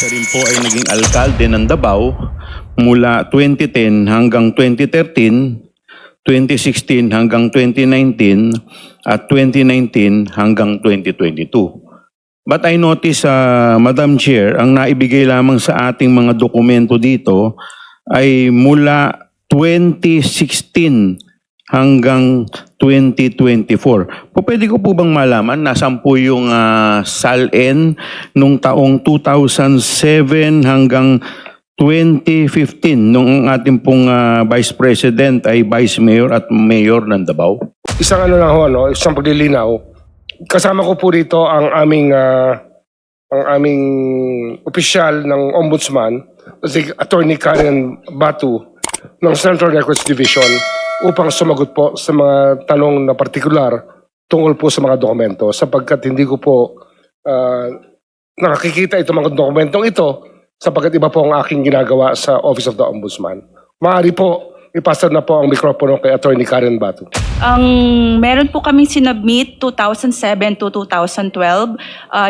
Siya rin po ay naging alkalde ng Davao mula 2010 hanggang 2013, 2016 hanggang 2019, at 2019 hanggang 2022. But I notice, Madam Chair, ang naibigay lamang sa ating mga dokumento dito ay mula 2016 hanggang 2024. Pwede ko po bang malaman nasaan po yung SALN nung taong 2007 hanggang 2015 nung ang ating pong Vice President ay Vice Mayor at Mayor ng Davao? Isang ano lang ho, no? Isang paglilinaw. Kasama ko po rito ang aming opisyal ng Ombudsman, si Attorney Karen Batu ng Central Records Division upang sumagot po sa mga tanong na partikular tungkol po sa mga dokumento sapagkat hindi ko po nakakikita itong mga dokumentong ito sapagkat iba po ang aking ginagawa sa Office of the Ombudsman. Maaari po, ipasa na po ang mikropono kay Attorney Karen Batu. Meron po kaming sinubmit 2007 to 2012.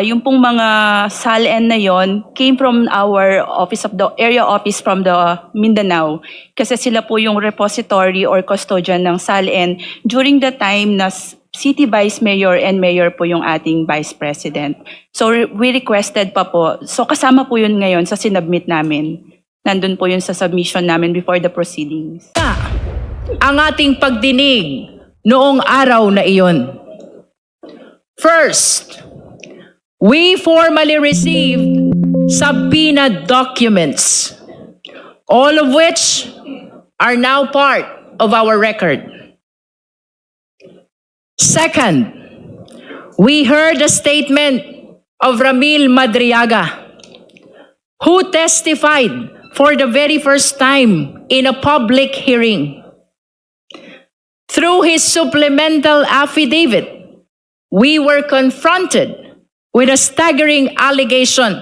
Yung pong mga SALN na yon came from our office of the area office from the Mindanao. Kasi sila po yung repository or custodian ng SALN during the time na City Vice Mayor and Mayor po yung ating Vice President. So we requested pa po. So kasama po yun ngayon sa sinubmit namin. Nandun po yun sa submission namin before the proceedings. Ang ating pagdinig noong araw na iyon. First, we formally received subpoena documents, all of which are now part of our record. Second, we heard a statement of Ramil Madriaga, who testified for the very first time in a public hearing. Through his supplemental affidavit, we were confronted with a staggering allegation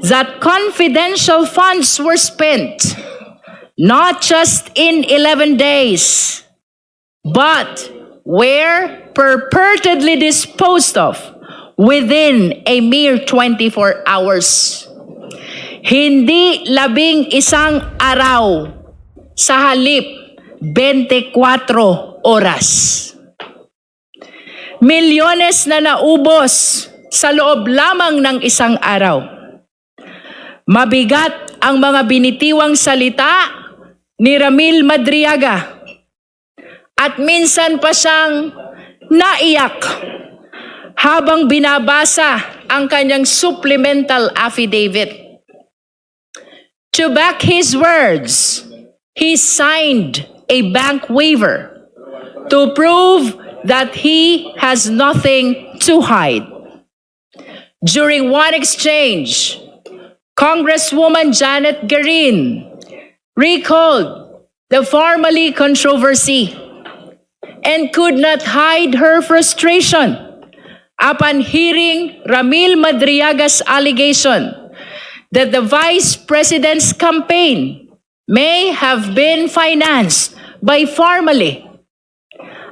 that confidential funds were spent not just in 11 days, but were purportedly disposed of within a mere 24 hours. Hindi 11 araw, sa halip 24 oras. Milyones na naubos sa loob lamang ng isang araw. Mabigat ang mga binitiwang salita ni Ramil Madriaga at minsan pa siyang naiyak habang binabasa ang kanyang supplemental affidavit. To back his words, he signed a bank waiver to prove that he has nothing to hide. During one exchange, Congresswoman Janet Garin recalled the family controversy and could not hide her frustration upon hearing Ramil Madriaga's allegation that the Vice President's campaign may have been financed by Farmally,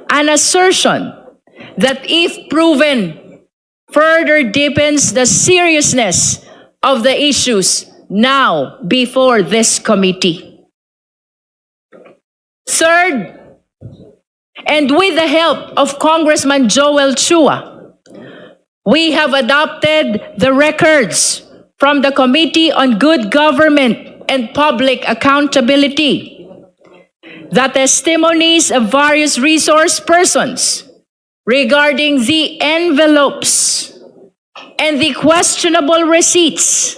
an assertion that if proven, further deepens the seriousness of the issues now before this committee. Third, and with the help of Congressman Joel Chua, we have adopted the records from the Committee on Good Government and Public Accountability, the testimonies of various resource persons regarding the envelopes and the questionable receipts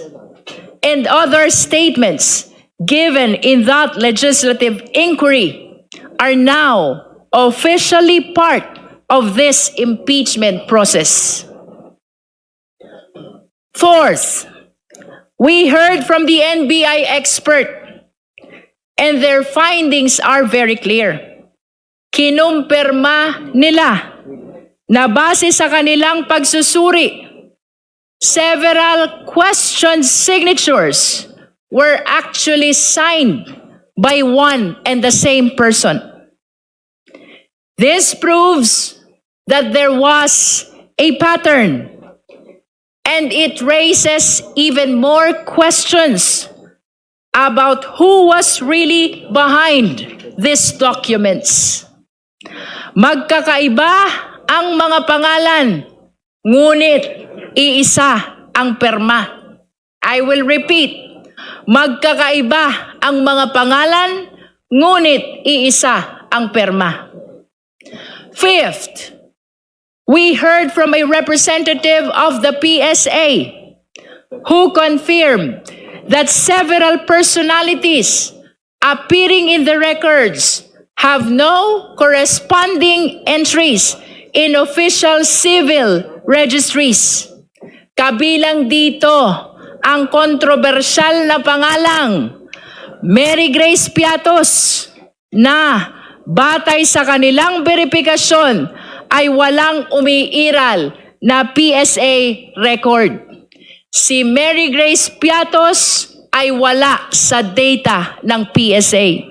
and other statements given in that legislative inquiry are now officially part of this impeachment process. Fourth, we heard from the NBI expert, and their findings are very clear. Kinumpirma nila na base sa kanilang pagsusuri, several question signatures were actually signed by one and the same person. This proves that there was a pattern And it raises even more questions about who was really behind these documents. Magkakaiba ang mga pangalan, ngunit iisa ang perma. I will repeat, magkakaiba ang mga pangalan, ngunit iisa ang perma. Fifth, we heard from a representative of the PSA who confirmed that several personalities appearing in the records have no corresponding entries in official civil registries. Kabilang dito ang kontrobersyal na pangalang Mary Grace Piatos na batay sa kanilang verifikasyon ay walang umiiral na PSA record. Si Mary Grace Piatos ay wala sa data ng PSA.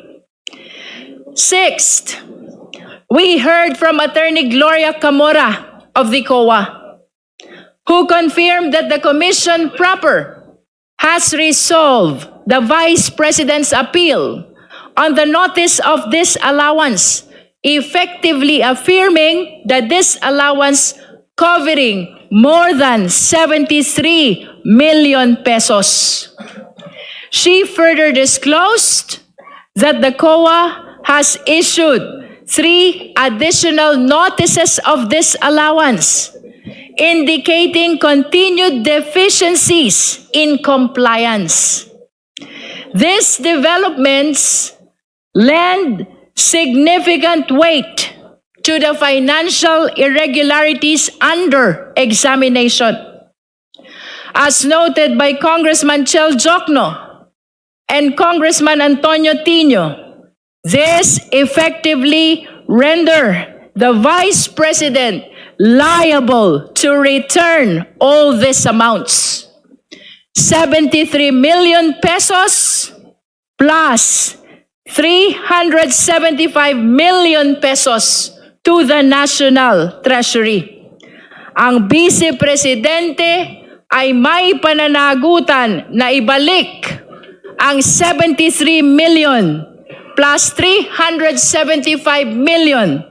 Sixth, we heard from Attorney Gloria Camora of the COA, who confirmed that the Commission proper has resolved the Vice President's appeal on the notice of disallowance, effectively affirming that this allowance covering more than 73 million pesos. She further disclosed that the COA has issued 3 additional notices of disallowance, indicating continued deficiencies in compliance. These developments lend significant weight to the financial irregularities under examination. As noted by Congressman Chel Jokno and Congressman Antonio Tino, this effectively render the Vice President liable to return all these amounts. 73 million pesos plus 375 million pesos to the National Treasury. Ang Vice Presidente ay may pananagutan na ibalik ang 73 million plus 375 million,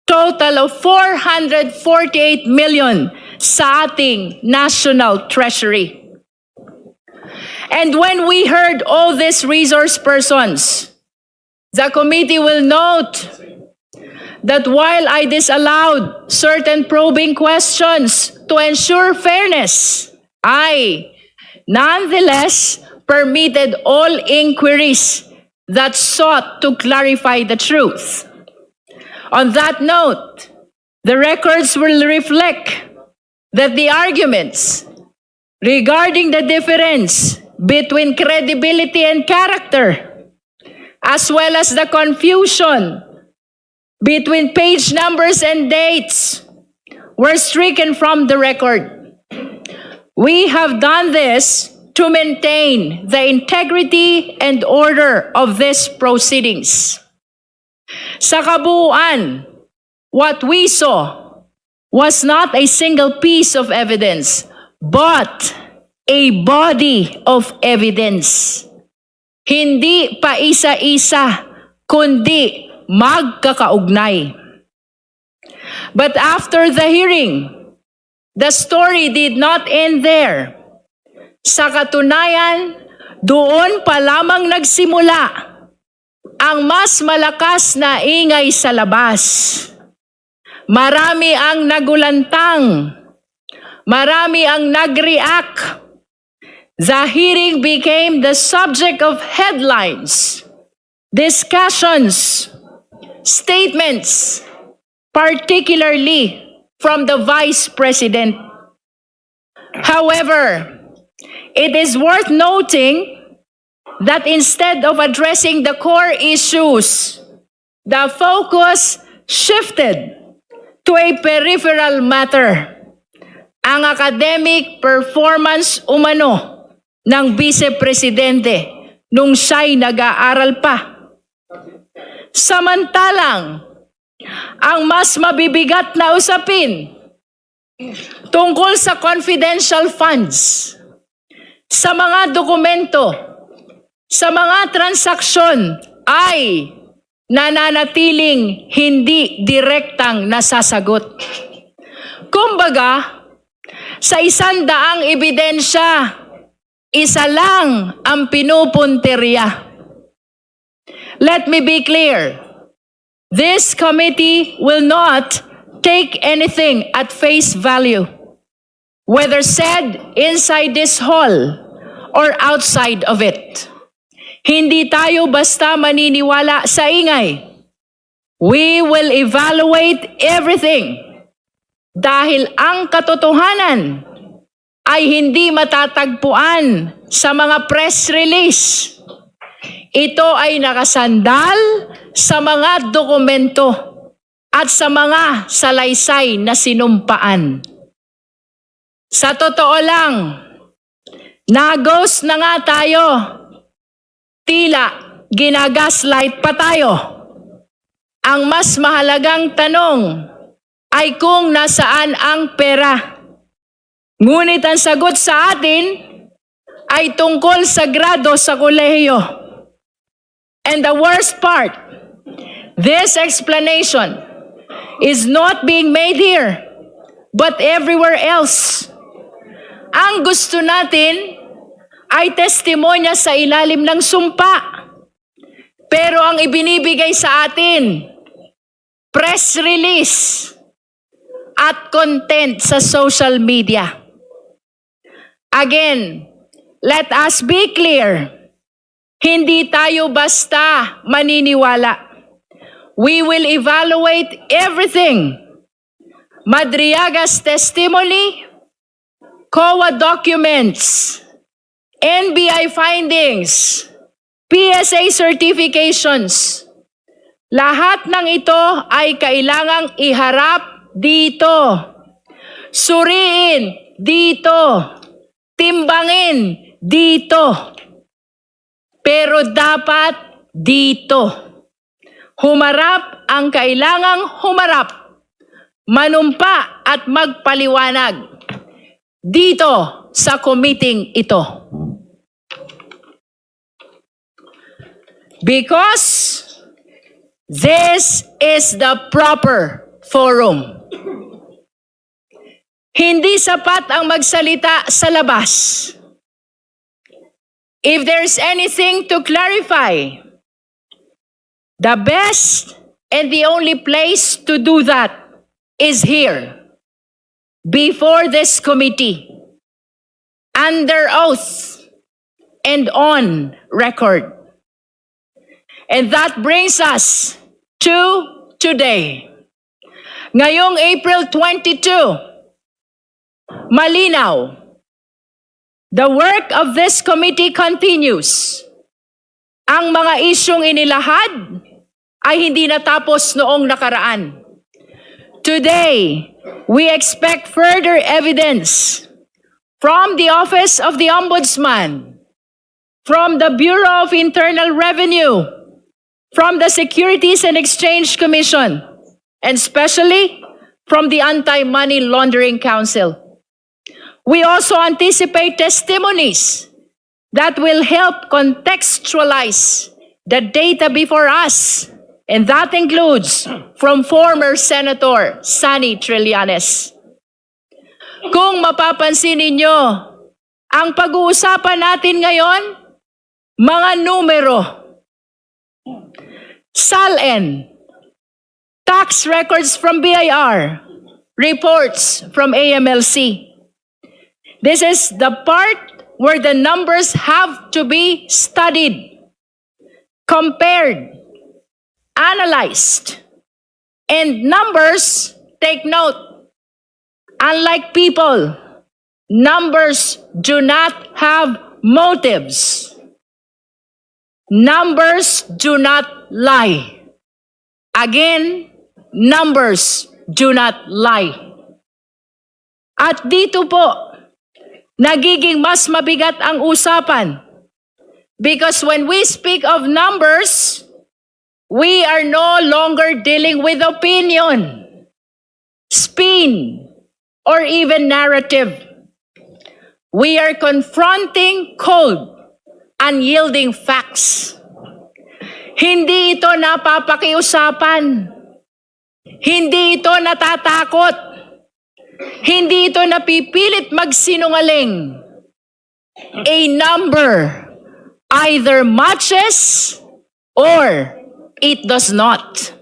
total of 448 million sa ating National Treasury. And when we heard all these resource persons, the committee will note that while I disallowed certain probing questions to ensure fairness, I nonetheless permitted all inquiries that sought to clarify the truth. On that note, the records will reflect that the arguments regarding the difference between credibility and character, as well as the confusion between page numbers and dates, were stricken from the record. We have done this to maintain the integrity and order of these proceedings. Sa kabuuan, what we saw was not a single piece of evidence, but a body of evidence. Hindi pa isa-isa, kundi magkakaugnay. But after the hearing, the story did not end there. Sa katunayan, doon pa lamang nagsimula ang mas malakas na ingay sa labas. Marami ang nagulantang, marami ang nag-react. The hearing became the subject of headlines, discussions, statements, particularly from the Vice President. However, it is worth noting that instead of addressing the core issues, the focus shifted to a peripheral matter, ang academic performance umano ng Vice Presidente nung siya'y nag-aaral pa. Samantalang, ang mas mabibigat na usapin tungkol sa confidential funds, sa mga dokumento, sa mga transaksyon ay nananatiling hindi direktang nasasagot. Kumbaga, sa 100 ebidensya, isa lang ang pinupunteriya. Let me be clear. This committee will not take anything at face value, whether said inside this hall or outside of it. Hindi tayo basta maniniwala sa ingay. We will evaluate everything dahil ang katotohanan ay hindi matatagpuan sa mga press release. Ito ay nakasandal sa mga dokumento at sa mga salaysay na sinumpaan. Sa totoo lang, nagos na nga tayo. Tila ginagaslight pa tayo. Ang mas mahalagang tanong ay kung nasaan ang pera. Ngunit ang sagot sa atin ay tungkol sa grado sa kolehiyo. And the worst part, this explanation is not being made here, but everywhere else. Ang gusto natin ay testimonya sa ilalim ng sumpa. Pero ang ibinibigay sa atin, press release at content sa social media. Again, let us be clear. Hindi tayo basta maniniwala. We will evaluate everything. Madriaga's testimony, COA documents, NBI findings, PSA certifications. Lahat ng ito ay kailangang iharap dito. Suriin dito. Timbangin dito. Pero dapat dito. Humarap ang kailangang humarap. Manumpa at magpaliwanag. Dito sa committee ito. Because this is the proper forum. Hindi sapat ang magsalita sa labas. If there's anything to clarify, the best and the only place to do that is here, before this committee, under oath and on record. And that brings us to today. Ngayong April 22, malinaw. The work of this committee continues. Ang mga isyong inilahad ay hindi natapos noong nakaraan. Today, we expect further evidence from the Office of the Ombudsman, from the Bureau of Internal Revenue, from the Securities and Exchange Commission, and especially from the Anti-Money Laundering Council. We also anticipate testimonies that will help contextualize the data before us, and that includes from former Senator Sonny Trillanes. Kung mapapansin ninyo, ang pag-uusapan natin ngayon, mga numero, SALN, tax records from BIR, reports from AMLC. This is the part where the numbers have to be studied, compared, analyzed, and numbers, take note, unlike people, numbers do not have motives. Numbers do not lie. Again, numbers do not lie. At dito po, nagiging mas mabigat ang usapan. Because when we speak of numbers, we are no longer dealing with opinion, spin, or even narrative. We are confronting cold, unyielding facts. Hindi ito napapakiusapan. Hindi ito natatakot. Hindi ito napipilit magsinungaling. A number either matches or it does not.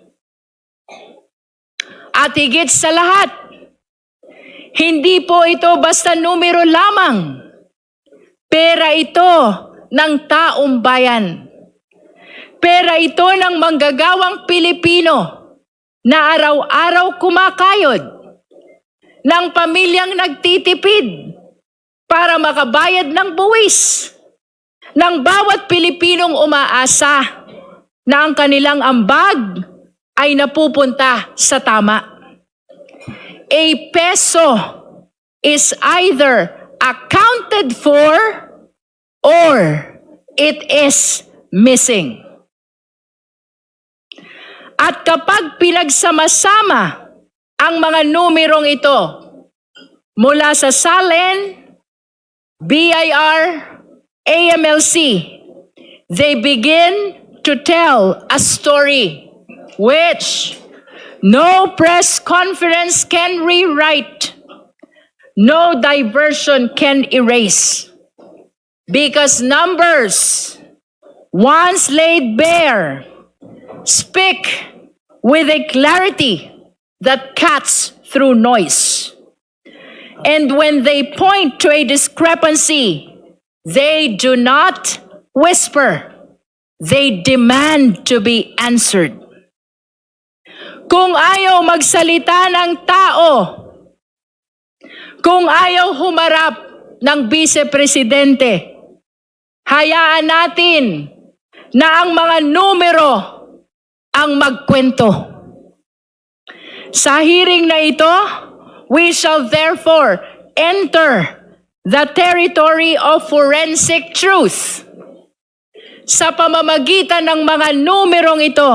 At higit sa lahat, hindi po ito basta numero lamang. Pera ito ng taong bayan. Pera ito ng manggagawang Pilipino na araw-araw kumakayod, ng pamilyang nagtitipid para makabayad ng buwis, ng bawat Pilipinong umaasa na ang kanilang ambag ay napupunta sa tama. A peso is either accounted for or it is missing. At kapag pinagsama-sama ang mga numerong ito mula sa SALN, BIR, AMLC, they begin to tell a story which no press conference can rewrite, no diversion can erase. Because numbers, once laid bare, speak with a clarity that cuts through noise. And when they point to a discrepancy, they do not whisper. They demand to be answered. Kung ayaw magsalita ng tao, kung ayaw humarap ng vice-presidente, hayaan natin na ang mga numero ang magkwento. Sa hearing na ito, we shall therefore enter the territory of forensic truth. Sa pamamagitan ng mga numerong ito,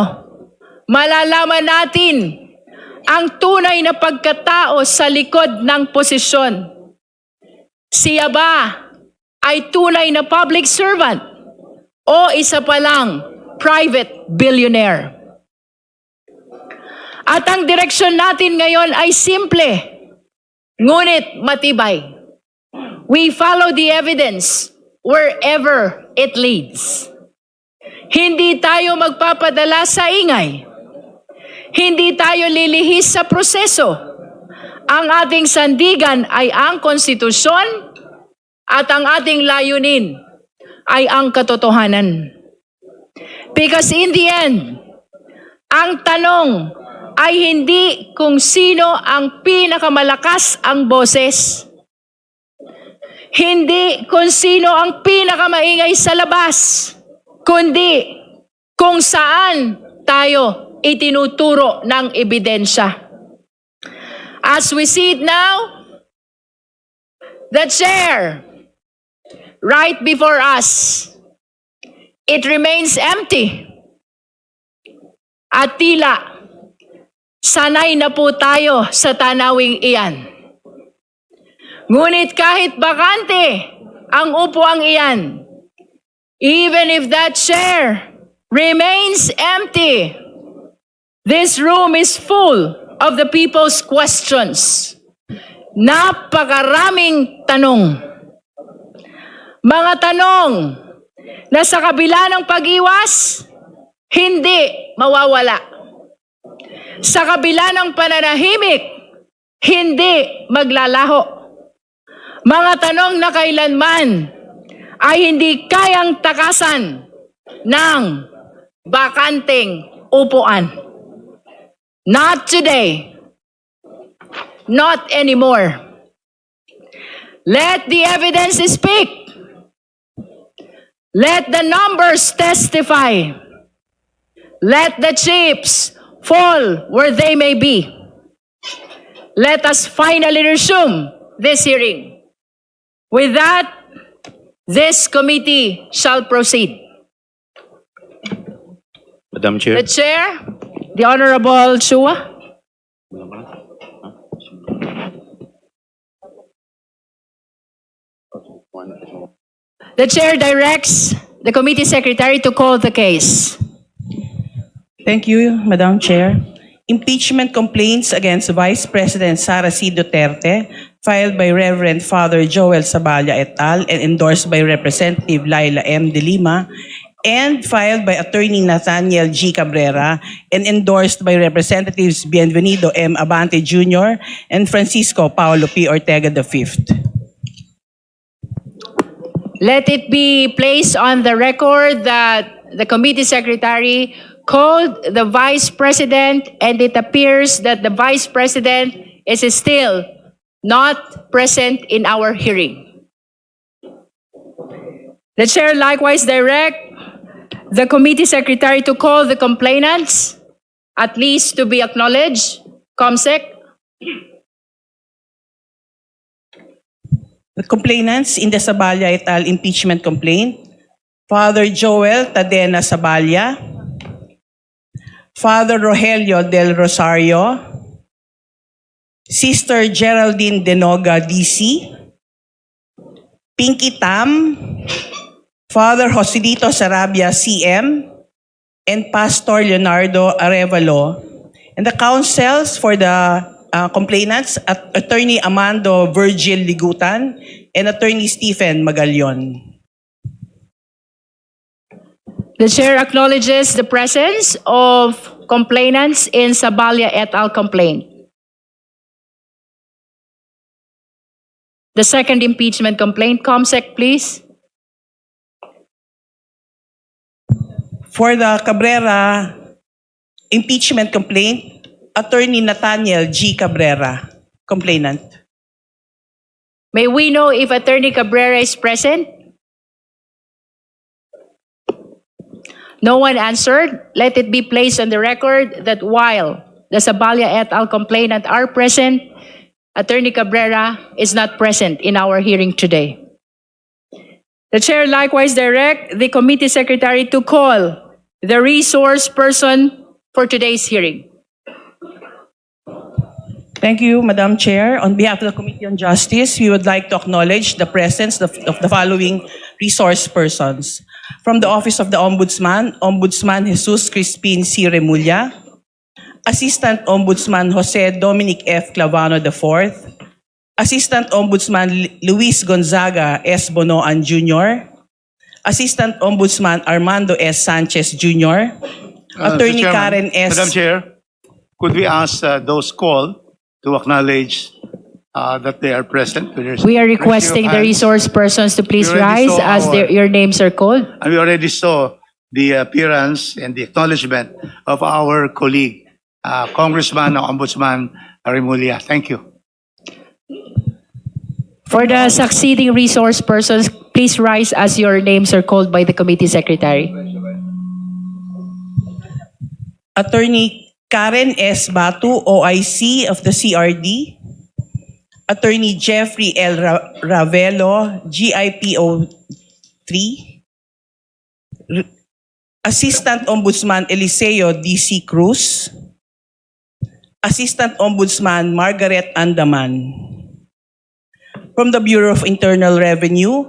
malalaman natin ang tunay na pagkatao sa likod ng posisyon. Siya ba ay tunay na public servant o isa pa lang private billionaire? At ang direksyon natin ngayon ay simple, ngunit matibay. We follow the evidence wherever it leads. Hindi tayo magpapadala sa ingay. Hindi tayo lilihis sa proseso. Ang ating sandigan ay ang konstitusyon at ang ating layunin ay ang katotohanan. Because in the end, ang tanong ay hindi kung sino ang pinakamalakas ang boses. Hindi kung sino ang pinakamaingay sa labas, kundi kung saan tayo itinuturo ng ebidensya. As we see it now, the chair right before us, it remains empty. At tila, sanay na po tayo sa tanawing iyan. Ngunit kahit bakante ang upuang iyan, even if that chair remains empty, this room is full of the people's questions. Napakaraming tanong. Mga tanong na sa kabila ng pag-iwas, hindi mawawala. Sa kabila ng pananahimik, hindi maglalaho. Mga tanong na kailanman ay hindi kayang takasan ng bakanteng upuan. Not today. Not anymore. Let the evidence speak. Let the numbers testify. Let the chips fall where they may be. Let us finally resume this hearing. With that, this committee shall proceed. Madam Chair. The Chair, the Honorable Chua. The chair directs the committee secretary to call the case. Thank you, Madam Chair. Impeachment complaints against Vice President Sara C. Duterte, filed by Reverend Father Joel Saballa et al. And endorsed by Representative Laila M. De Lima, and filed by Attorney Nathaniel G. Cabrera, and endorsed by Representatives Bienvenido M. Abante Jr. and Francisco Paulo P. Ortega V. Let it be placed on the record that the committee secretary called the vice president, and it appears that the vice president is still not present in our hearing. The chair likewise direct the committee secretary to call the complainants, at least to be acknowledged. COMSEC. The complainants in the Saballa et al. Impeachment complaint: Father Joel Tadena Saballa, Father Rogelio del Rosario, Sister Geraldine Denoga DC, Pinky Tam, Father Joselito Sarabia CM, and Pastor Leonardo Arevalo. And the counsels for the complainants, Attorney Amando Virgil Ligutan and Attorney Stephen Magallon. The chair acknowledges the presence of complainants in Saballa et al. Complaint. The second impeachment complaint, COMSEC, please. For the Cabrera impeachment complaint, Attorney Nathaniel G. Cabrera, complainant. May we know if Attorney Cabrera is present? No one answered. Let it be placed on the record that while the Saballa et al. Complainant are present, Attorney Cabrera is not present in our hearing today. The chair likewise direct the committee secretary to call the resource person for today's hearing. Thank you, Madam Chair. On behalf of the Committee on Justice, we would like to acknowledge the presence of the following resource persons. From the Office of the Ombudsman, Ombudsman Jesus Crispin C. Remulla, Assistant Ombudsman Jose Dominic F. Clavano IV, Assistant Ombudsman Luis Gonzaga S. Bonoan Jr., Assistant Ombudsman Armando S. Sanchez Jr., Attorney Mr. Chairman, Karen S. Madam Chair, could we ask those called to acknowledge that they are present? We are requesting the resource persons to please We already rise saw as our- your names are called. And we already saw the appearance and the acknowledgement of our colleague, Congressman or Ombudsman Remulla. Thank you. For the succeeding resource persons, please rise as your names are called by the committee secretary. Attorney Karen S. Batu, OIC of the CRD, Attorney Jeffrey L. Ravelo, GIPO3, Assistant Ombudsman Eliseo DC Cruz, Assistant Ombudsman Margaret Andaman. From the Bureau of Internal Revenue,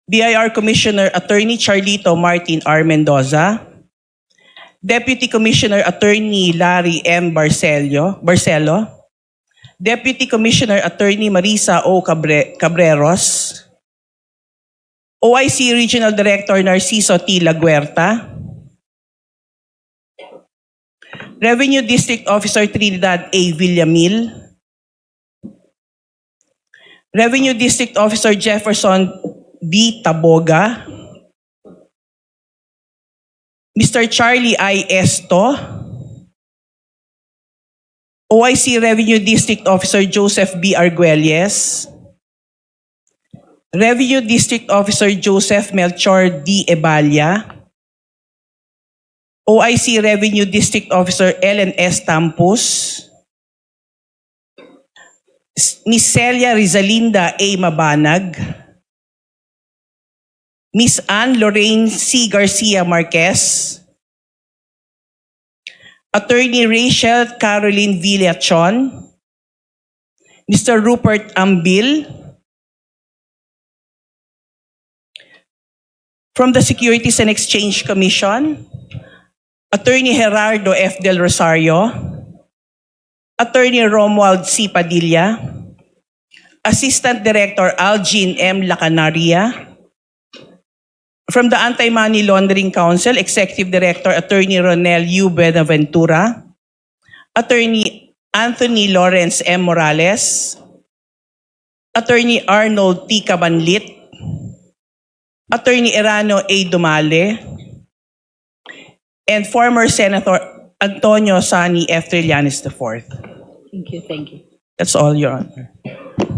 BIR Commissioner Attorney Charlito Martin R. Mendoza, Deputy Commissioner Attorney Larry M. Barcelo, Deputy Commissioner Attorney Marisa O. Cabreros, OIC Regional Director Narciso T. Laguerta, Revenue District Officer Trinidad A. Villamil, Revenue District Officer Jefferson B. Taboga, Mr. Charlie I. Esto, OIC Revenue District Officer Joseph B. Arguelles, Revenue District Officer Joseph Melchor D. Ebalia, OIC Revenue District Officer Ellen S. Tampus, Miss Celia Rizalinda A. Mabanag, Miss Anne Lorraine C. Garcia Marquez, Attorney Rachel Caroline Villachon, Mr. Rupert Ambil, From the Securities and Exchange Commission, Attorney Gerardo F. Del Rosario, Attorney Romuald C. Padilla, Assistant Director Algin M. Lacanaria. From the Anti-Money Laundering Council, Executive Director Attorney Ronel U. Benaventura, Attorney Anthony Lawrence M. Morales, Attorney Arnold T. Cabanlit, Attorney Erano A. Dumale, and former Senator Antonio Sani F. Trillanes IV. Thank you, thank you. That's all, Your Honor.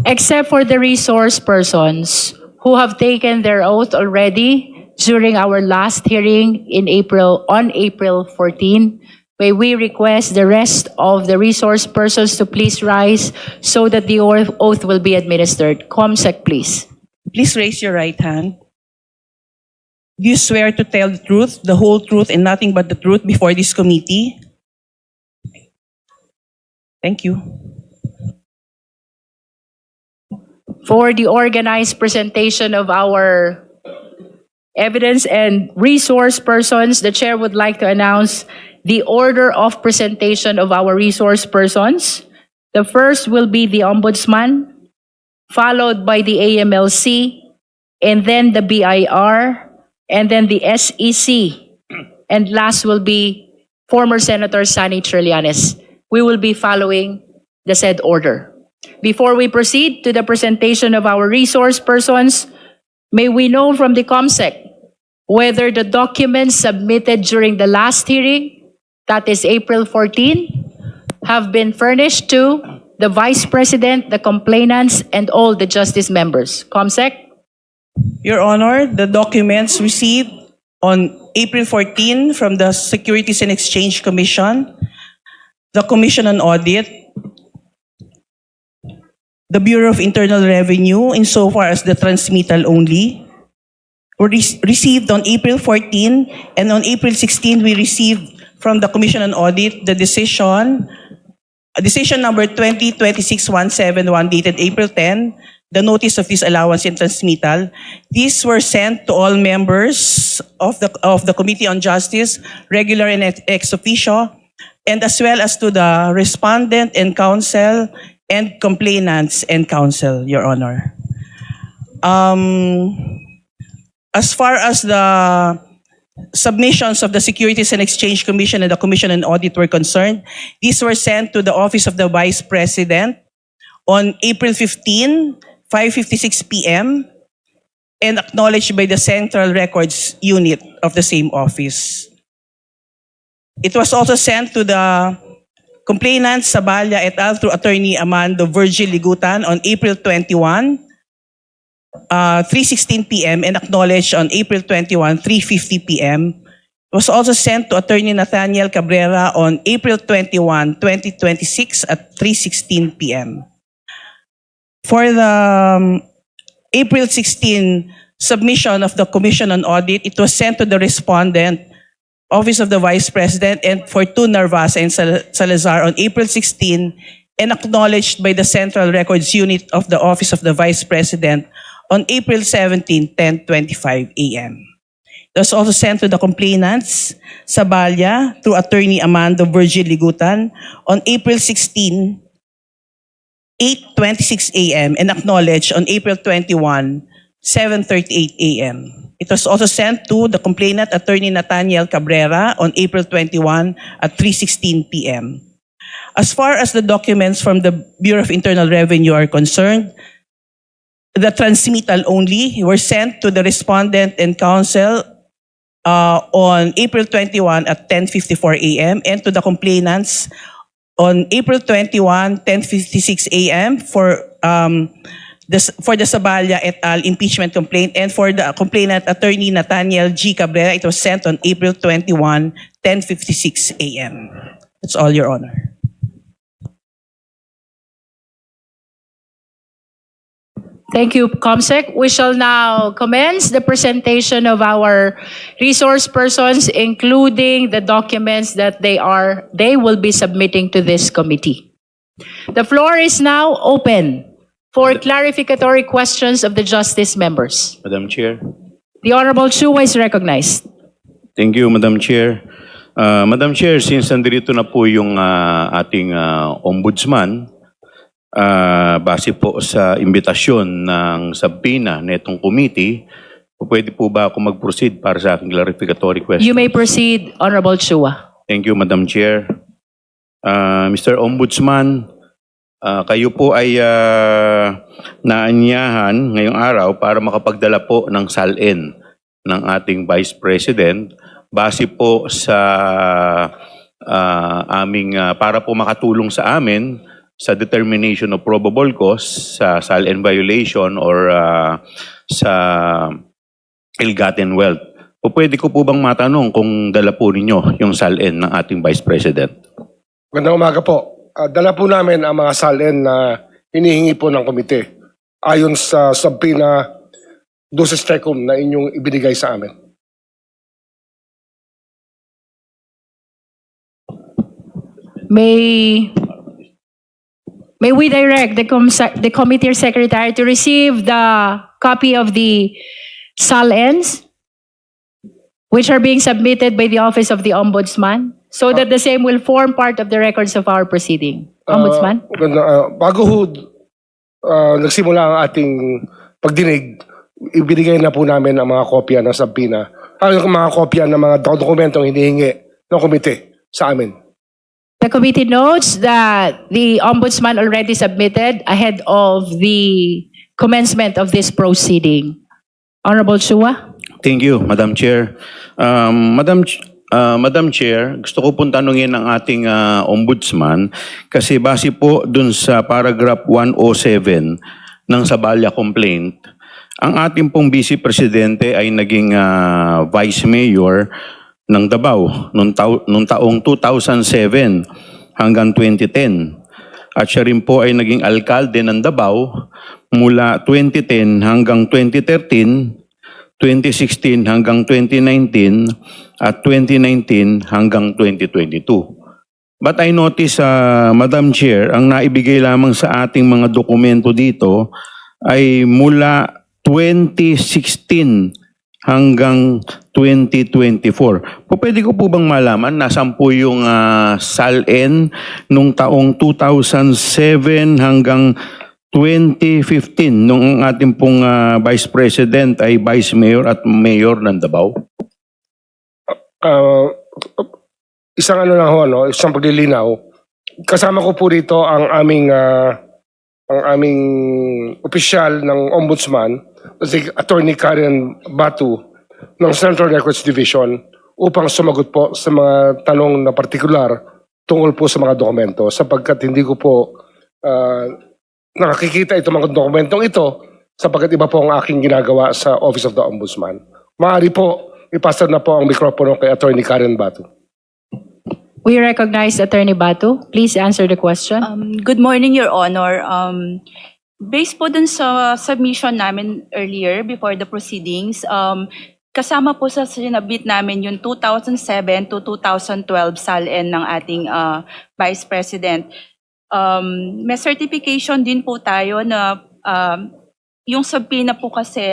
Except for the resource persons who have taken their oath already during our last hearing on April 14, may we request the rest of the resource persons to please rise so that the oath will be administered. Comsec, please. Please raise your right hand. Do you swear to tell the truth, the whole truth, and nothing but the truth before this committee? Thank you. For the organized presentation of our evidence and resource persons, the chair would like to announce the order of presentation of our resource persons. The first will be the Ombudsman, followed by the AMLC, and then the BIR, and then the SEC. And last will be former Senator Sani Trillanes. We will be following the said order. Before we proceed to the presentation of our resource persons, may we know from the COMSEC whether the documents submitted during the last hearing, that is April 14, have been furnished to the Vice President, the complainants, and all the justice members. COMSEC? Your Honor, the documents received on April 14 from the Securities and Exchange Commission, the Commission on Audit, the Bureau of Internal Revenue, insofar as the transmittal only, were received on April 14, and on April 16, we received from the Commission on Audit the decision number 20-26-171 dated April 10, the notice of disallowance and transmittal. These were sent to all members of the Committee on Justice, regular and ex officio, and as well as to the respondent and counsel and complainants and counsel, Your Honor. As far as the submissions of the Securities and Exchange Commission and the Commission on Audit were concerned, these were sent to the Office of the Vice President on April 15, 5:56 p.m., and acknowledged by the Central Records Unit of the same office. It was also sent to the complainant Saballa et al. Through Attorney Amando Virgil Ligutan on April 21, 3:16 p.m. and acknowledged on April 21, 3:50 p.m. It was also sent to Attorney Nathaniel Cabrera on April 21, 2026 at 3:16 p.m. For the April 16 submission of the Commission on Audit, it was sent to the respondent, Office of the Vice President, and Fortune Narvasa and Salazar on April 16 and acknowledged by the Central Records Unit of the Office of the Vice President on April 17, 10:25 a.m. It was also sent to the complainants, Saballa, through Attorney Amando Virgil Ligutan on April 16, 8:26 a.m. and acknowledged on April 21, 7:38 a.m. It was also sent to the complainant, Attorney Nathaniel Cabrera, on April 21 at 3:16 p.m. As far as the documents from the Bureau of Internal Revenue are concerned, the transmittal only were sent to the respondent and counsel on April 21 at 10:54 a.m. and to the complainants on April 21, 10:56 a.m. for the Saballa et al. Impeachment complaint, and for the complainant, Attorney Nathaniel G. Cabrera, it was sent on April 21, 10:56 a.m. That's all, Your Honor. Thank you, COMSEC. We shall now commence the presentation of our resource persons, including the documents that they will be submitting to this committee. The floor is now open for clarificatory questions of the justice members. Madam Chair. The Honorable Chua is recognized. Thank you, Madam Chair. Madam Chair, since nandito na po yung ating ombudsman, base po sa imbitasyon ng subpoena na itong committee, pwede po ba ako mag-proceed para sa aking clarificatory question? You may proceed, Honorable Chua. Thank you, Madam Chair. Mr. Ombudsman, kayo po ay naanyahan ngayong araw para makapagdala po ng SALN ng ating Vice President base po sa aming para po makatulong sa amin sa determination of probable cause sa SALN violation or sa ill-gotten wealth. O pwede ko po bang matanong kung dala po ninyo yung SALN ng ating Vice President? Magandang umaga po. Dala po namin ang mga SALN na hinihingi po ng komite ayon sa subpoena duces tecum na inyong ibinigay sa amin. May we direct the committee secretary to receive the copy of the SALNs which are being submitted by the Office of the Ombudsman so that the same will form part of the records of our proceeding. Ombudsman? Bago ho nagsimula ang ating pagdinig, ibinigay na po namin ang mga kopya ng subpoena, ang mga kopya ng mga dokumentong hinihingi ng komite sa amin. The committee notes that the Ombudsman already submitted ahead of the commencement of this proceeding. Honorable Chua? Thank you, Madam Chair. Madam Chair, gusto ko pong tanungin ang ating ombudsman kasi base po dun sa paragraph 107 ng Sabalya complaint, ang ating pong Vice Presidente ay naging Vice Mayor ng Davao noong taong 2007 hanggang 2010. At siya rin po ay naging alkalde ng Davao mula 2010 hanggang 2013, 2016 hanggang 2019, at 2019 hanggang 2022. But I notice, Madam Chair, ang naibigay lamang sa ating mga dokumento dito ay mula 2016 hanggang 2024. Pwede ko po bang malaman nasaan po yung SALN nung taong 2007 hanggang 2015 nung ang ating pong Vice President ay Vice Mayor at Mayor ng Davao? Isang ano lang ho, no? Isang paglilinaw. Kasama ko po rito ang aming opisyal ng Ombudsman, si Attorney Karen Batu ng Central Records Division upang sumagot po sa mga tanong na partikular tungkol po sa mga dokumento sapagkat hindi ko po nakakikita itong mga dokumentong ito sapagkat iba po ang aking ginagawa sa Office of the Ombudsman. Maaari po, ipasa na po ang mikropono kay Attorney Karen Batu. We recognize Attorney Batu. Please answer the question. Good morning, Your Honor. Based po dun sa submission namin earlier before the proceedings, kasama po sa sinabit namin yung 2007 to 2012 SALN ng ating Vice President. May certification din po tayo na yung subpoena po kasi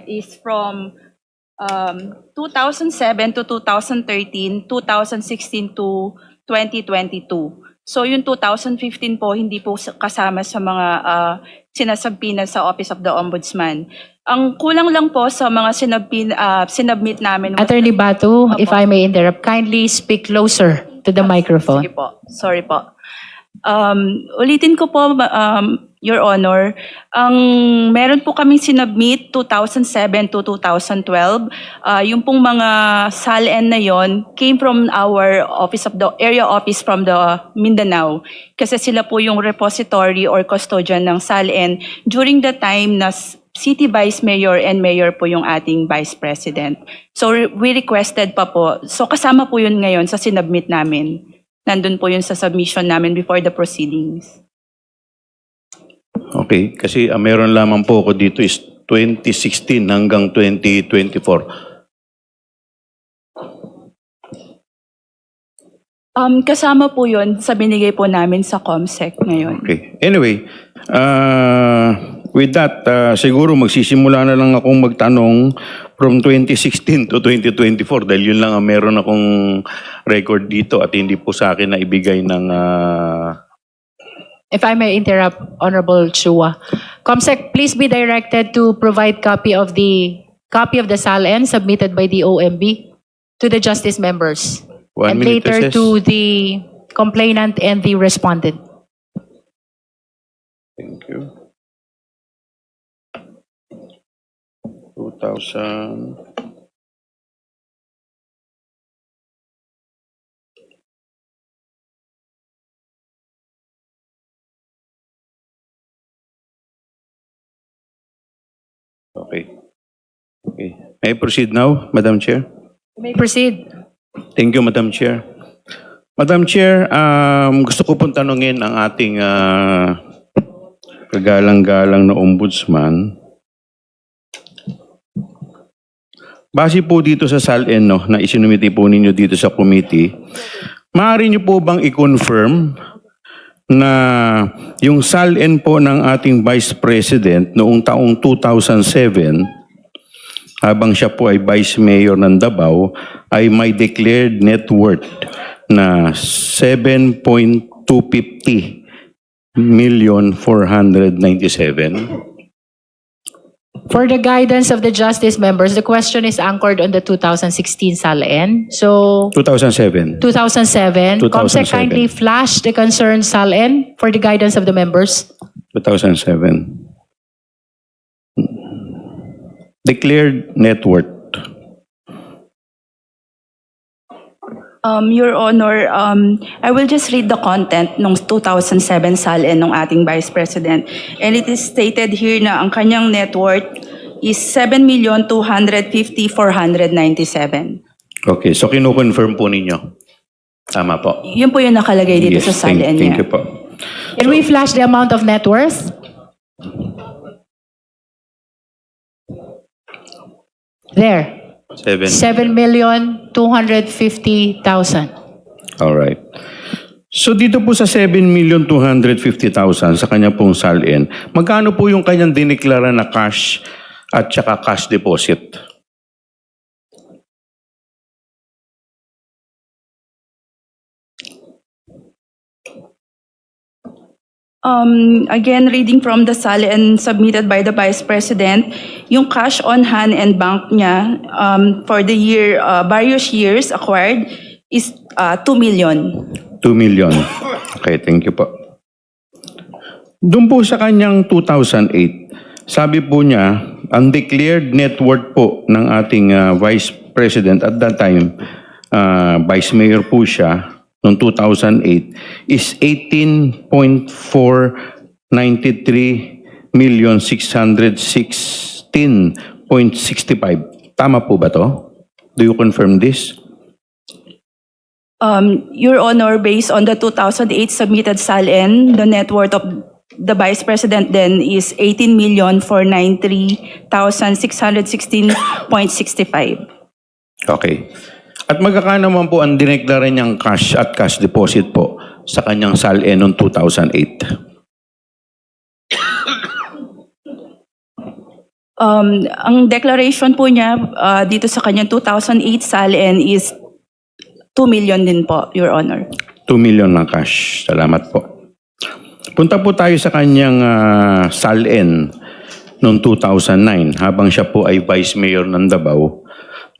is from 2007 to 2013, 2016 to 2022. So yung 2015 po, hindi po kasama sa mga sinasubpoena sa Office of the Ombudsman. Ang kulang lang po sa mga sinubmit namin. Attorney Batu, if I may interrupt, kindly speak closer to the microphone. Sige po. Sorry po. Ulitin ko po, Your Honor, ang meron po kaming sinubmit 2007 to 2012. Yung pong mga SALN na yon came from our office of the area office from the Mindanao. Kasi sila po yung repository or custodian ng SALN during the time na City Vice Mayor and Mayor po yung ating Vice President. So we requested pa po. So kasama po yun ngayon sa sinubmit namin. Nandun po yun sa submission namin before the proceedings. Okay, kasi meron lamang po ako dito is 2016 hanggang 2024. Kasama po yun sa binigay po namin sa COMSEC ngayon. Okay. Anyway, with that, siguro magsisimula na lang akong magtanong from 2016 to 2024 dahil yun lang ang meron akong record dito at hindi po sa akin na ibigay ng... If I may interrupt, Honorable Chua. Comsec, please be directed to provide copy of the SALN submitted by the OMB to the justice members. 1 and minute later recess. to the complainant and the respondent. Thank you. 2000. Okay. Okay. May I proceed now, Madam Chair? You may proceed. Thank you, Madam Chair. Madam Chair, gusto ko pong tanungin ang ating kagalang-galang na ombudsman. Base po dito sa SALN na isinumiti po ninyo dito sa committee, maaari niyo po bang i-confirm na yung SALN po ng ating Vice President noong taong 2007, habang siya po ay Vice Mayor ng Davao, ay may declared net worth na 7.250 million 497. For the guidance of the justice members, the question is anchored on the 2016 SALN. So, 2007. 2007. 2007. Comsec, kindly flash the concerned SALN for the guidance of the members. 2007. Declared net worth. Your Honor, I will just read the content ng 2007 SALN ng ating Vice President. And it is stated here na ang kanyang net worth is 7,250,497. Okay, so kinukonfirm po ninyo. Tama po. Yun po yung nakalagay dito Yes, sa SALN thank niya. you po. Can we flash the amount of net worth? There. 7,250,000. Alright. So dito po sa 7,250,000 sa kanya pong SALN, magkano po yung kanyang dineklara na cash at saka cash deposit? Again, reading from the SALN submitted by the Vice President, yung cash on hand and bank niya for the year, various years acquired is 2 million. 2 million. Okay, thank you po. Doon po sa kanyang 2008, sabi po niya, ang declared net worth po ng ating Vice President at that time, Vice Mayor po siya, noong 2008, is 18.493,616.65. Tama po ba to? Do you confirm this? Your Honor, based on the 2008 submitted SALN, the net worth of the Vice President then is 18,493,616.65. Okay. At magkano naman po ang dineklara niyang cash at cash deposit po sa kanyang SALN noong 2008? Ang declaration po niya dito sa kanyang 2008 SALN is 2 million din po, Your Honor. 2 million ng cash. Salamat po. Punta po tayo sa kanyang SALN noong 2009 habang siya po ay Vice Mayor ng Davao.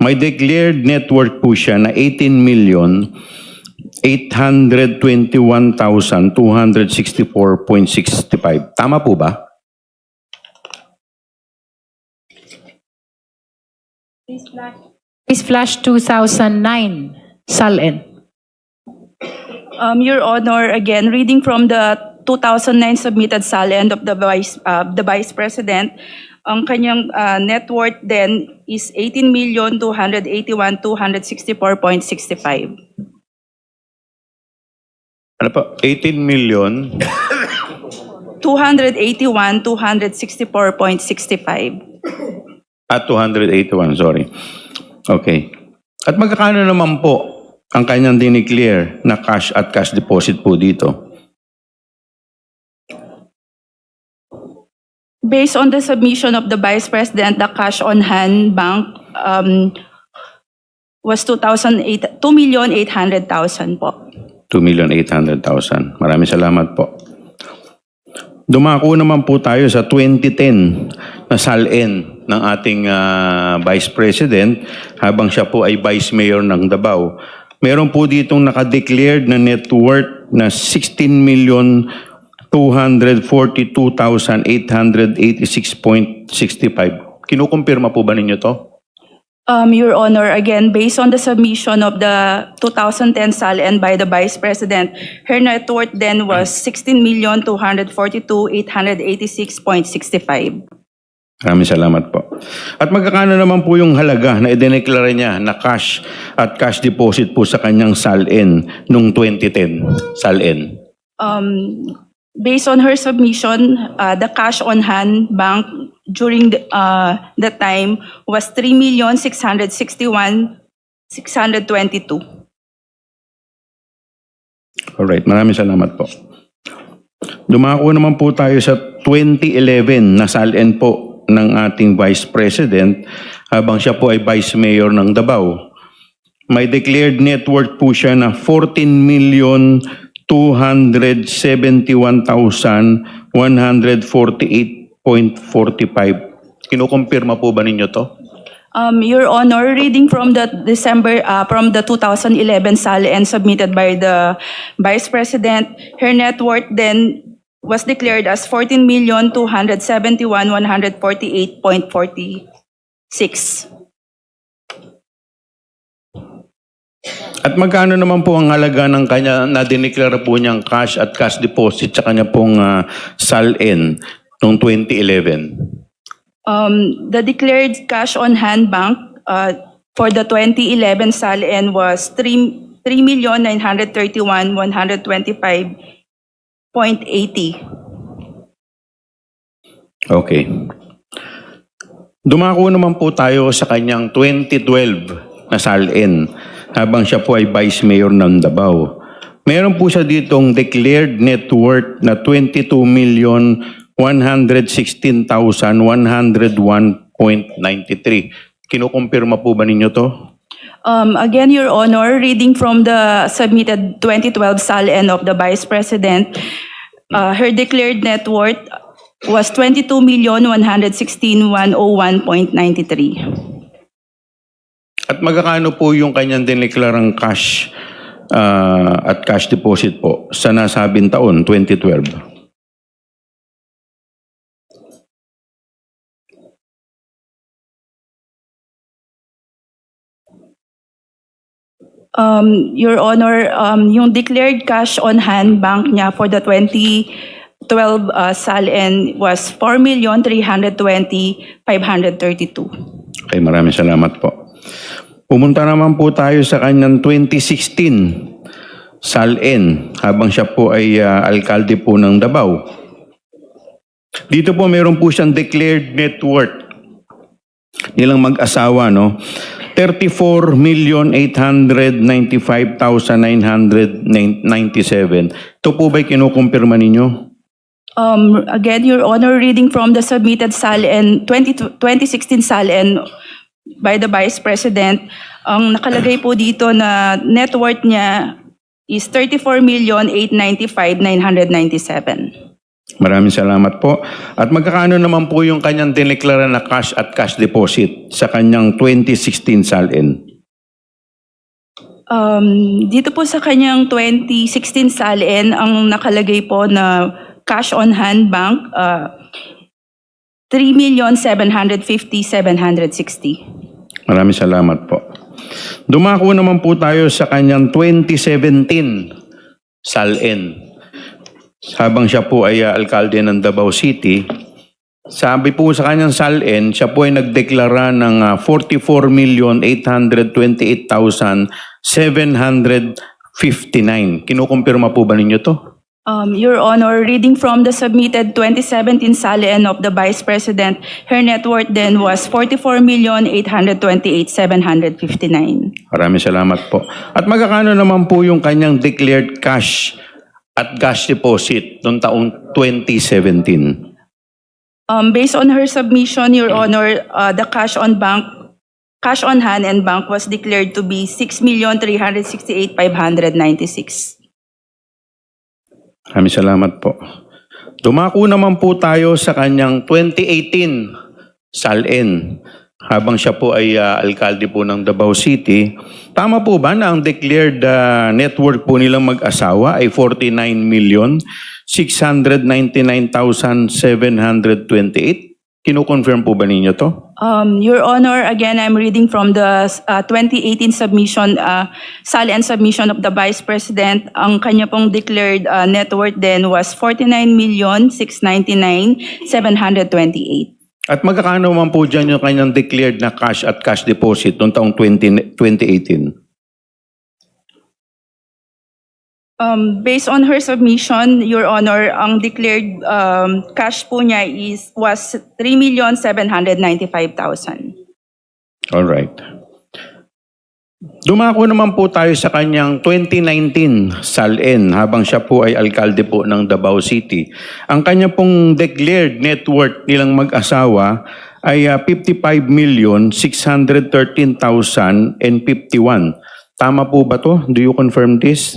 May declared net worth po siya na 18,821,264.65. Tama po ba? Please flash 2009 SALN. Your Honor, again, reading from the 2009 submitted SALN of the Vice President, ang kanyang net worth then is 18,281,264.65. Ano po? 18 million 281,264.65. at 281, sorry. Okay. At magkano naman po ang kanyang dineclare na cash at cash deposit po dito? Based on the submission of the Vice President, the cash on hand bank was 2,800,000 po. 2,800,000. Maraming salamat po. Dumako naman po tayo sa 2010 na SALN ng ating Vice President habang siya po ay Vice Mayor ng Davao. Meron po ditong nakadeclared na net worth na 16,242,886.65. Kinukumpirma po ba ninyo to? Your Honor, again, based on the submission of the 2010 SALN by the Vice President, her net worth then was 16,242,886.65. Maraming salamat po. At magkakano naman po yung halaga na idineklara niya na cash at cash deposit po sa kanyang SALN noong 2010 SALN? Based on her submission, the cash on hand bank during the time was 3,661,622. Alright, maraming salamat po. Dumako naman po tayo sa 2011 na SALN po ng ating Vice President habang siya po ay Vice Mayor ng Davao. May declared net worth po siya na 14,271,148.45. Kinukumpirma po ba ninyo to? Your Honor, reading from the from the 2011 SALN submitted by the Vice President, her net worth then was declared as 14,271,148.46. At magkano naman po ang halaga ng kanya na dineklara po niyang cash at cash deposit sa kanya pong SALN noong 2011? The declared cash on hand bank for the 2011 SALN was 3,931,125.80. Okay. Dumako naman po tayo sa kanyang 2012 na SALN habang siya po ay Vice Mayor ng Davao. Meron po siya ditong declared net worth na 22,116,101.93. Kinukumpirma po ba ninyo to? Again, Your Honor, reading from the submitted 2012 SALN of the Vice President, her declared net worth was 22,116,101.93. At magkano po yung kanyang dineklarang cash at cash deposit po sa nasabing taon, 2012? Your Honor, yung declared cash on hand bank niya for the 2012 SALN was 4,320,532. Okay, maraming salamat po. Pumunta naman po tayo sa kanyang 2016 SALN habang siya po ay alkalde po ng Davao. Dito po meron po siyang declared net worth nilang mag-asawa, no? 34,895,997. Ito po ba'y kinukumpirma ninyo? Again, Your Honor, reading from the submitted SALN, 2016 SALN by the Vice President, ang nakalagay po dito na net worth niya is 34,895,997. Maraming salamat po. At magkakano naman po yung kanyang dineklara na cash at cash deposit sa kanyang 2016 SALN? Dito po sa kanyang 2016 SALN, ang nakalagay po na cash on hand bank, 3,750,760. Maraming salamat po. Dumako naman po tayo sa kanyang 2017 SALN. Habang siya po ay alkalde ng Davao City, sabi po sa kanyang SALN, siya po ay nagdeklara ng 44,828,759. Kinukumpirma po ba ninyo to? Your Honor, reading from the submitted 2017 SALN of the Vice President, her net worth then was 44,828,759. Maraming salamat po. At magkakano naman po yung kanyang declared cash at cash deposit noong taong 2017? Based on her submission, Your Honor, the cash on hand and bank was declared to be 6,368,596. Maraming salamat po. Dumako naman po tayo sa kanyang 2018 SALN habang siya po ay alkalde po ng Davao City. Tama po ba na ang declared net worth po nilang mag-asawa ay 49,699,728? Kino-confirm po ba ninyo to? Your Honor, again, I'm reading from the 2018 submission, SALN submission of the Vice President. Ang kanya pong declared net worth then was 49,699,728. At magkakano man po dyan yung kanyang declared na cash at cash deposit noong taong 2018? Based on her submission, Your Honor, ang declared cash po niya was 3,795,000. Alright. Dumako naman po tayo sa kanyang 2019 SALN habang siya po ay alkalde po ng Davao City. Ang kanya pong declared net worth nilang mag-asawa ay 55,613,051. Tama po ba to? Do you confirm this?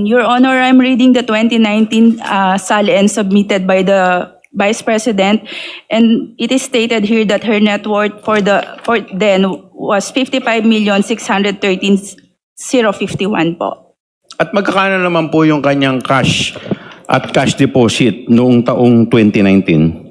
Your Honor, I'm reading the 2019 SALN submitted by the Vice President, and it is stated here that her net worth for then was 55,613,051 po. At magkakano naman po yung kanyang cash at cash deposit noong taong 2019?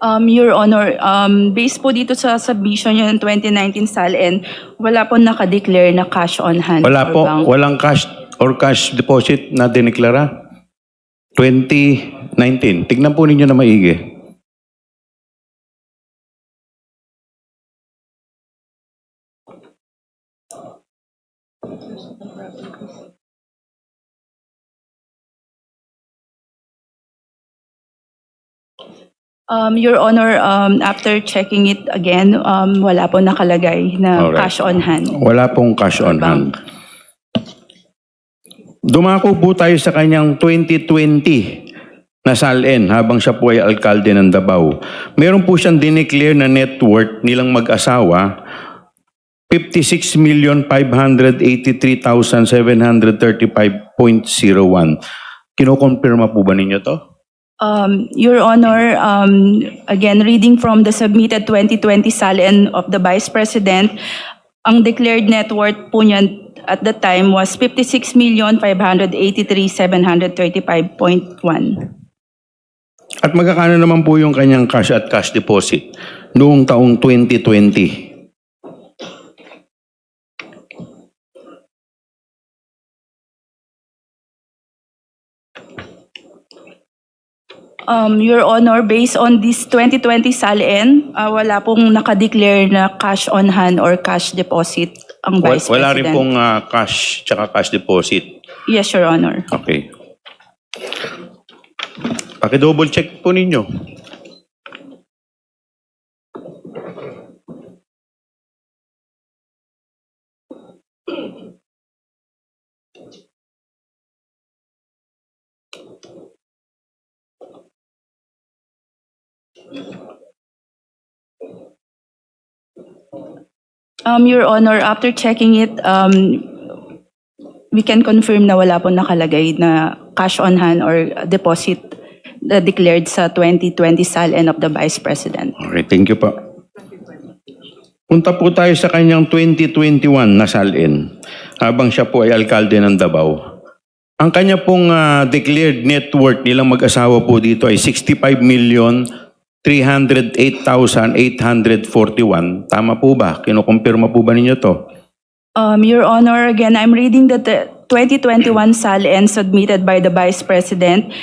Your Honor, based po dito sa submission niya ng 2019 SALN, wala po nakadeclare na cash on hand. Wala or po, bank. walang cash or cash deposit na dineklara? 2019. Tignan po ninyo na maigi. Your Honor, after checking it again, wala po nakalagay na Alright. cash on hand. Wala pong cash on hand. Dumako po tayo sa kanyang 2020 na SALN habang siya po ay alkalde ng Davao. Meron po siyang dineclare na net worth nilang mag-asawa 56,583,735.01. Kinokonfirma po ba ninyo to? Your Honor, again, reading from the submitted 2020 SALN of the Vice President, ang declared net worth po niyan at the time was 56,583,735.1. At magkakano naman po yung kanyang cash at cash deposit noong taong 2020? Your Honor, based on this 2020 SALN, wala pong nakadeclare na cash on hand or cash deposit ang Vice Wala President. rin pong cash tsaka cash deposit. Yes, Your Honor. Okay. Paki-double check po ninyo. Your Honor, after checking it, we can confirm na wala po nakalagay na cash on hand or deposit na declared sa 2020 SALN of the Vice President. Okay, thank you po. Punta po tayo sa kanyang 2021 na SALN habang siya po ay alkalde ng Davao. Ang kanya pong declared net worth nilang mag-asawa po dito ay 65,308,841. Tama po ba? Kinukumpirma po ba ninyo to? Your Honor, again, I'm reading the 2021 SALN submitted by the Vice President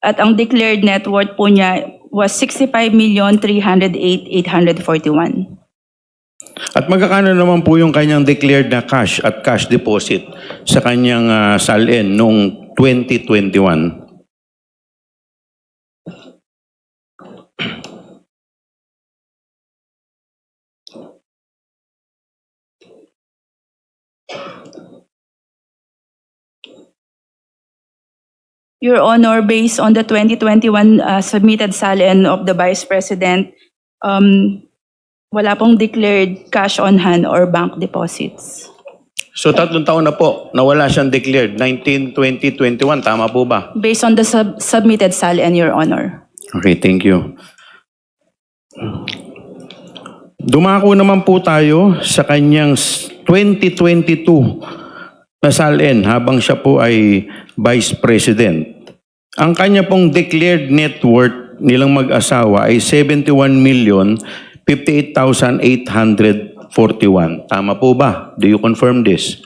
at ang declared net worth po niya was 65,308,841. At magkakano naman po yung kanyang declared na cash at cash deposit sa kanyang SALN noong 2021? Your Honor, based on the 2021 submitted SALN of the Vice President, wala pong declared cash on hand or bank deposits. So 3 taon na po, nawala siyang declared. 19, 20, 21, tama po ba? Based on the submitted SALN, Your Honor. Okay, thank you. Dumako naman po tayo sa kanyang 2022 na SALN habang siya po ay Vice President. Ang kanya pong declared net worth nilang mag-asawa ay 71,058,841. Tama po ba? Do you confirm this?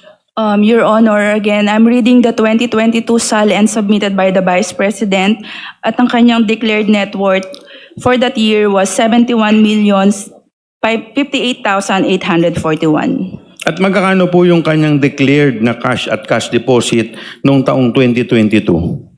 Your Honor, again, I'm reading the 2022 SALN submitted by the Vice President at ang kanyang declared net worth for that year was 71,058,841. At magkakano po yung kanyang declared na cash at cash deposit noong taong 2022?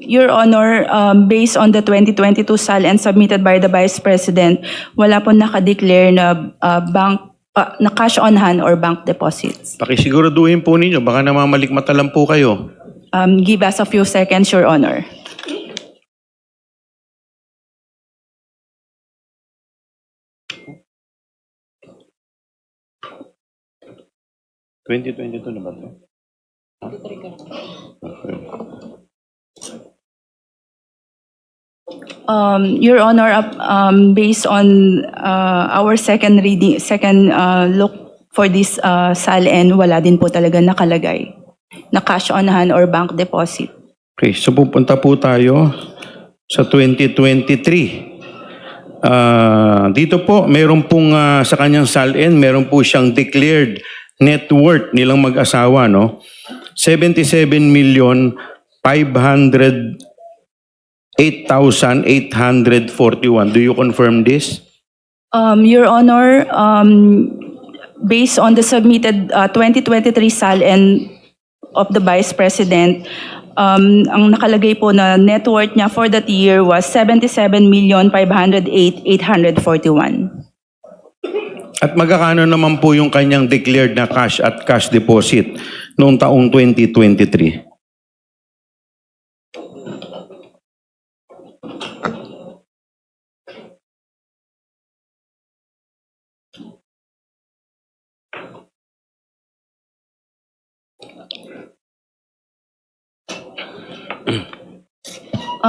Your Honor, based on the 2022 SALN submitted by the Vice President, wala po nakadeclare na na cash on hand or bank deposits. Pakisiguraduhin po ninyo, baka namamalikmata lang po kayo. Give us a few seconds, Your Honor. (2022) na ba ito? Your Honor, based on our second look for this SALN, wala din po talaga nakalagay na cash on hand or bank deposit. Okay, so pupunta po tayo sa 2023. Dito po, meron pong sa kanyang SALN, meron po siyang declared net worth nilang mag-asawa, no? 77,508,841. Do you confirm this? Your Honor, based on the submitted 2023 SALN of the Vice President, ang nakalagay po na net worth niya for that year was 77,508,841. At magkakano naman po yung kanyang declared na cash at cash deposit noong taong 2023?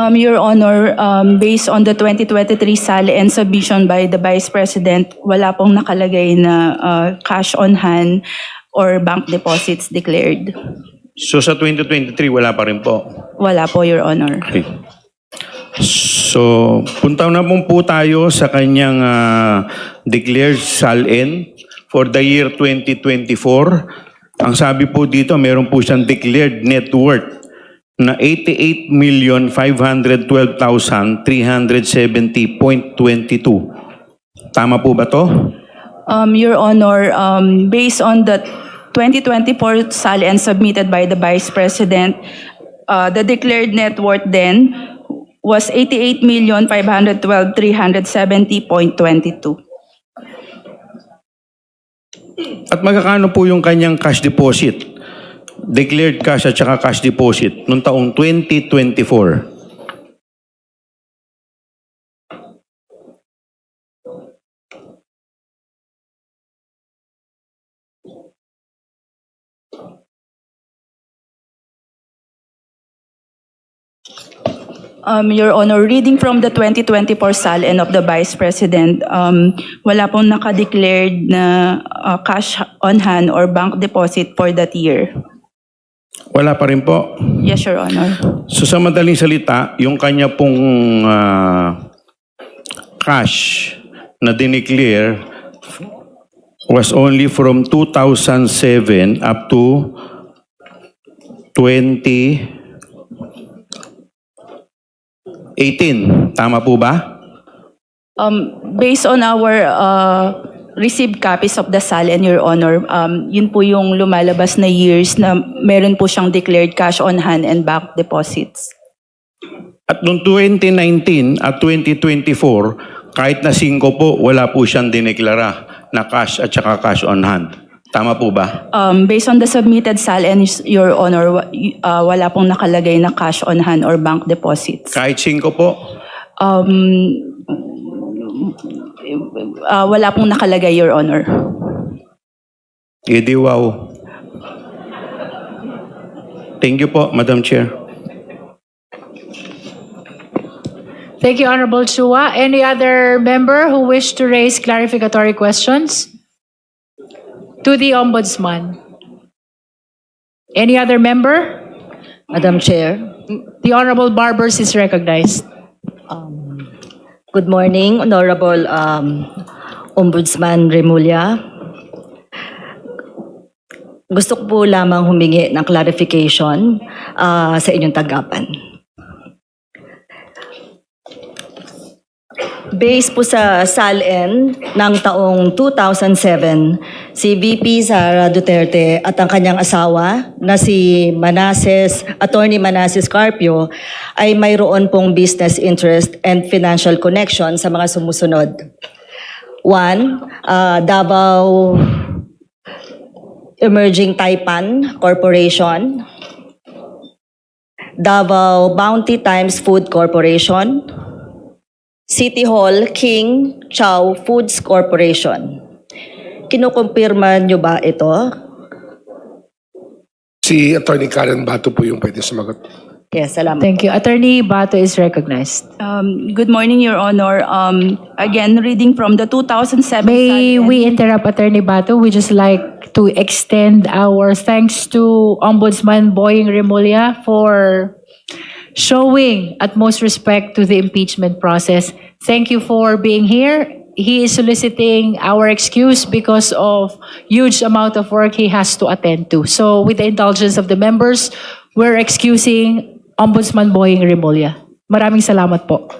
Your Honor, based on the 2023 SALN submission by the Vice President, wala pong nakalagay na cash on hand or bank deposits declared. So sa 2023, wala pa rin po. Wala po, Your Honor. Okay. So, punta na po tayo sa kanyang declared SALN for the year 2024. Ang sabi po dito, meron po siyang declared net worth na 88,512,370.22. Tama po ba to? Your Honor, based on the 2024 SALN submitted by the Vice President, the declared net worth then was 88,512,370.22. At magkakano po yung kanyang cash deposit? Declared cash at saka cash deposit noong taong 2024. Your Honor, reading from the 2024 SALN of the Vice President, wala pong nakadeclared na cash on hand or bank deposit for that year. Wala pa rin po. Yes, Your Honor. So sa madaling salita, yung kanya pong cash na dineclare was only from 2007 up to 2018. Tama po ba? Based on our received copies of the SALN, Your Honor. Yun po yung lumalabas na years na meron po siyang declared cash on hand and bank deposits. At noong 2019 at 2024, kahit na 5 po, wala po siyang dineklara na cash at saka cash on hand. Tama po ba? Based on the submitted SALN, Your Honor, wala pong nakalagay na cash on hand or bank deposits. Kahit 5 po? Wala pong nakalagay, Your Honor. Edi wow. Thank you po, Madam Chair. Thank you, Honorable Chua. Any other member who wish to raise clarificatory questions to the Ombudsman? Any other member? Madam Chair, The Honorable Barbers is recognized. good morning, Honorable Ombudsman Remulla. Gusto ko po lamang humingi ng clarification sa inyong tanggapan. Based po sa SALN ng taong 2007, si VP Sara Duterte at ang kanyang asawa na si Attorney Manasseh Carpio ay mayroon pong business interest and financial connection sa mga sumusunod. 1. Davao Emerging Taipan Corporation, Davao Bounty Times Food Corporation, City Hall King Chow Foods Corporation. Kinukumpirma nyo ba ito? Si Attorney Karen Bato po yung pwede sumagot. Yes, salamat. Thank you. Attorney Bato is recognized. Good morning, Your Honor. Again, reading from the 2007 May SALN. we interrupt Attorney Bato? We just like to extend our thanks to Ombudsman Boying Remulla for showing utmost respect to the impeachment process. Thank you for being here. He is soliciting our excuse because of huge amount of work he has to attend to. So with the indulgence of the members, we're excusing Ombudsman Boying Remulla. Maraming salamat po.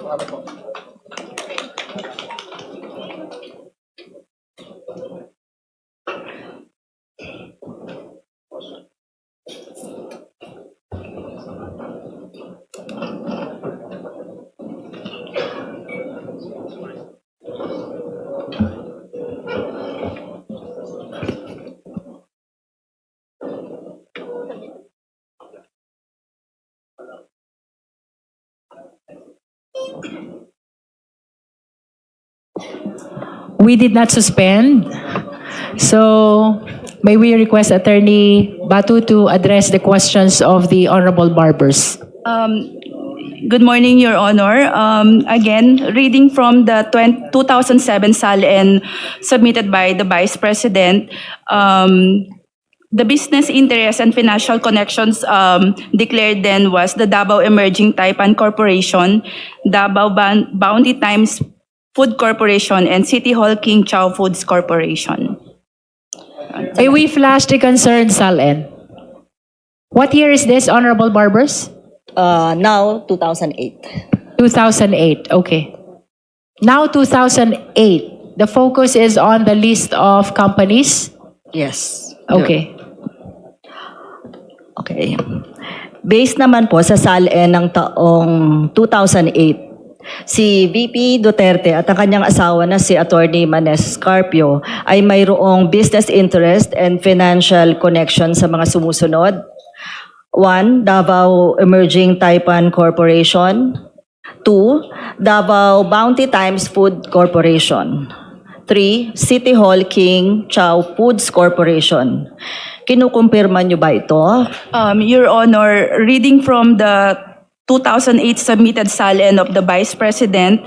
We did not suspend. So, may we request Attorney Batu to address the questions of the Honorable Barbers? Good morning, Your Honor. Again, reading from the 2007 SALN submitted by the Vice President, the business interest and financial connections declared then was the Davao Emerging Taipan Corporation, Davao Bounty Times Food Corporation, and City Hall King Chow Foods Corporation. May we flash the concerned SALN? What year is this, Honorable Barbers? Now, 2008. 2008, okay. Now 2008, the focus is on the list of companies? Yes. Okay. Okay. Based naman po sa SALN ng taong 2008, si VP Duterte at ang kanyang asawa na si Attorney Manasseh Carpio ay mayroong business interest and financial connection sa mga sumusunod. 1. Davao Emerging Taipan Corporation. 2. Davao Bounty Times Food Corporation. 3. City Hall King Chow Foods Corporation. Kinukumpirma nyo ba ito? Your Honor, reading from the 2008 submitted SALN of the Vice President,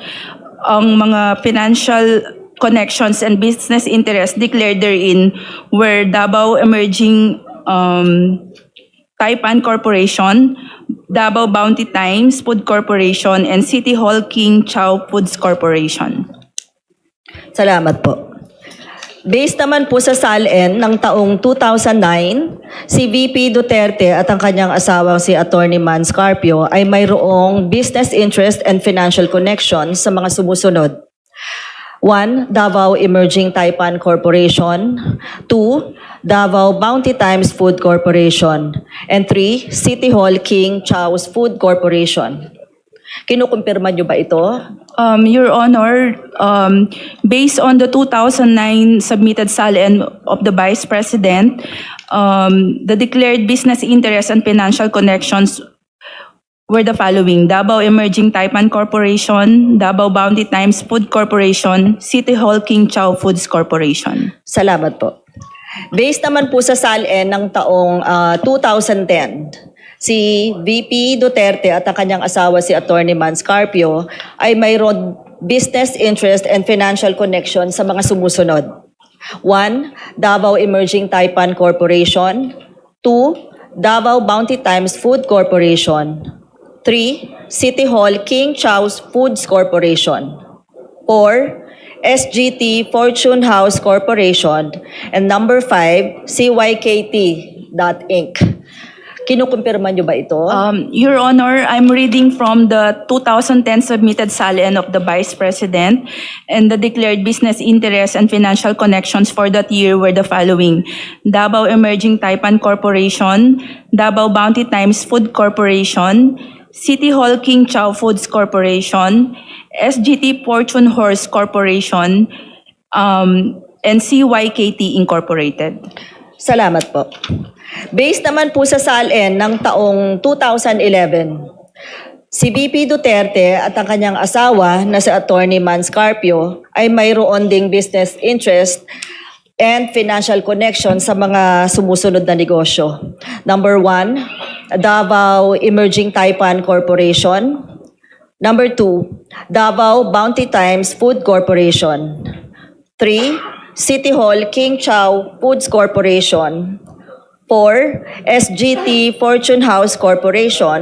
ang mga financial connections and business interests declared therein were Davao Emerging Taipan Corporation, Davao Bounty Times Food Corporation, and City Hall King Chow Foods Corporation. Salamat po. Based naman po sa SALN ng taong 2009, si VP Duterte at ang kanyang asawang si Attorney Mans Carpio ay mayroong business interest and financial connection sa mga sumusunod. 1. Davao Emerging Taipan Corporation. 2. Davao Bounty Times Food Corporation. And 3. City Hall King Chow's Food Corporation. Kinukumpirma nyo ba ito? Your Honor, based on the 2009 submitted SALN of the Vice President, the declared business interests and financial connections were the following: Davao Emerging Taipan Corporation, Davao Bounty Times Food Corporation, City Hall King Chow Foods Corporation. Salamat po. Based naman po sa SALN ng taong 2010, si VP Duterte at ang kanyang asawa si Attorney Mans Carpio ay mayroon business interest and financial connection sa mga sumusunod. 1. Davao Emerging Taipan Corporation. 2. Davao Bounty Times Food Corporation. 3. City Hall King Chow's Foods Corporation. 4. SGT Fortune House Corporation. And number 5, CYKT Inc. Kinukumpirma nyo ba ito? Your Honor, I'm reading from the 2010 submitted SALN of the Vice President, and the declared business interests and financial connections for that year were the following: Davao Emerging Taipan Corporation, Davao Bounty Times Food Corporation, City Hall King Chow Foods Corporation, SGT Fortune Horse Corporation, and CYKT Incorporated. Salamat po. Based naman po sa SALN ng taong 2011, si VP Duterte at ang kanyang asawa na si Attorney Mans Carpio ay mayroon ding business interest and financial connection sa mga sumusunod na negosyo. Number 1, Davao Emerging Taipan Corporation. Number 2, Davao Bounty Times Food Corporation. 3, City Hall King Chow Foods Corporation. 4. SGT Fortune House Corporation.